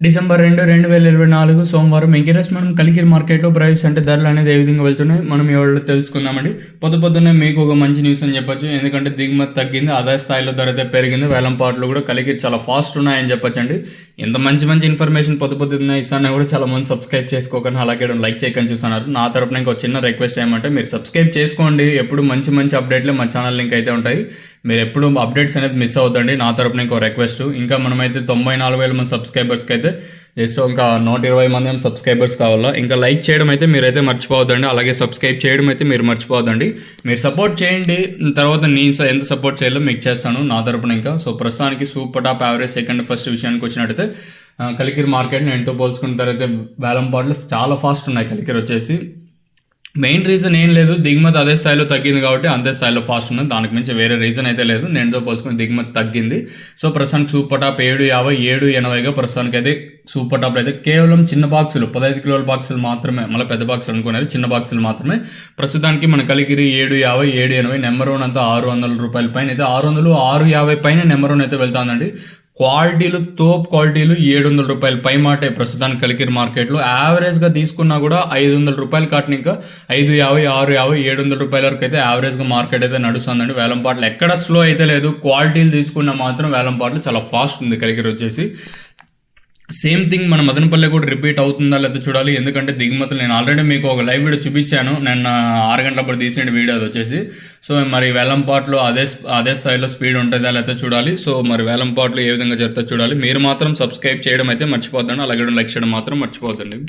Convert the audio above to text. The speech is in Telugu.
డిసెంబర్ 2, 2024 సోమవారం ఎంకరేజ్ మనం కలికిరి మార్కెట్లో ప్రైస్ అంటే ధరలు అనేది ఏ విధంగా వెళ్తున్నాయి మనం ఎవరు తెలుసుకుందామండి. పొద్దున్నే మీకు ఒక మంచి న్యూస్ అని చెప్పొచ్చు. ఎందుకంటే దిగుమతి తగ్గింది, అదే స్థాయిలో ధర అయితే పెరిగింది. వేలంపాట్లు కూడా కలికిరి చాలా ఫాస్ట్ ఉన్నాయని చెప్పొచ్చండి. ఎంత మంచి ఇన్ఫర్మేషన్ పొద్దున్న ఇస్తాను కూడా చాలా మంది సబ్స్క్రైబ్ చేసుకోకుండా అలాగే లైక్ చేయకుండా చూస్తున్నారు. నా తరపున ఇంకో చిన్న రిక్వెస్ట్ ఏమంటే మీరు సబ్స్క్రైబ్ చేసుకోండి. ఎప్పుడు మంచి అప్డేట్లే మా ఛానల్ లింక్ అయితే ఉంటాయి. మీరు ఎప్పుడు అప్డేట్స్ అనేది మిస్ అవుతండి. నా తరపున ఇంకో రిక్వెస్ట్, ఇంకా మనమైతే 94,000 మంది సబ్స్క్రైబర్స్కి అయితే జస్ట్ ఇంకా 120 మంది సబ్స్క్రైబర్స్ కావాలా. ఇంకా లైక్ చేయడం అయితే మీరైతే మర్చిపోవద్దండి, అలాగే సబ్స్క్రైబ్ చేయడం అయితే మీరు మర్చిపోవద్దండి. మీరు సపోర్ట్ చేయండి, తర్వాత నేను ఎంత సపోర్ట్ చేయాలో మీకు చేస్తాను నా తరపున. ఇంకా సో ప్రస్తుతానికి super top average second first విషయానికి వచ్చినట్టయితే కలికిరి మార్కెట్ నేనుతో పోల్చుకున్న తర్వాత వేలంపాట్లు చాలా ఫాస్ట్ ఉన్నాయి. కలికిరి వచ్చేసి మెయిన్ రీజన్ ఏం లేదు, దిగుమతి అదే స్థాయిలో తగ్గింది కాబట్టి అంతే స్థాయిలో ఫాస్ట్ ఉంది. దానికి మించి వేరే రీజన్ అయితే లేదు. నేనుతో పోల్చుకుని దిగుమతి తగ్గింది. సో ప్రస్తుతానికి సూపర్ టాప్ 750, 780గా ప్రస్తుతానికి అయితే సూపర్ టాప్ అయితే కేవలం చిన్న బాక్సులు 15 కిలోల బాక్సులు మాత్రమే, మళ్ళీ పెద్ద బాక్సులు అనుకున్నారు, చిన్న బాక్సులు మాత్రమే. ప్రస్తుతానికి మన కలిగిరి 750, 780 నెంబర్ 1 అంతా 600 రూపాయల పైన అయితే 600, 650 పైన నెంబర్ 1 అయితే వెళ్తాందండి. క్వాలిటీలు తోప్ క్వాలిటీలు 700 రూపాయలు పై మాటే ప్రస్తుతానికి కలికిరి మార్కెట్లో. యావరేజ్గా తీసుకున్నా కూడా 500 రూపాయలు కాటిన ఇంకా 550, 650, 700 రూపాయల వరకు అయితే యావరేజ్గా మార్కెట్ అయితే నడుస్తుందండి. వేలంపాట్లు ఎక్కడ స్లో అయితే లేదు. క్వాలిటీలు తీసుకున్నా మాత్రం వేలంపాట్లు చాలా ఫాస్ట్ ఉంది కలికిరి వచ్చేసి. సేమ్ థింగ్ మన మదనపల్లి కూడా రిపీట్ అవుతుందా లేదా చూడాలి. ఎందుకంటే దిగుమతులు నేను ఆల్రెడీ మీకు ఒక లైవ్ వీడియో చూపించాను, నేను 6 గంటలప్పుడు తీసిన వీడియో అది వచ్చేసి. సో మరి వేలంపాట్లు అదే స్థాయిలో స్పీడ్ ఉంటుందా లేదా చూడాలి. సో మరి వేలంపాట్లు ఏ విధంగా జరుగుతుందో చూడాలి. మీరు మాత్రం సబ్స్క్రైబ్ చేయడం అయితే మర్చిపోద్దండి, అలాగే లైక్ చేయడం మాత్రం మర్చిపోద్దండి.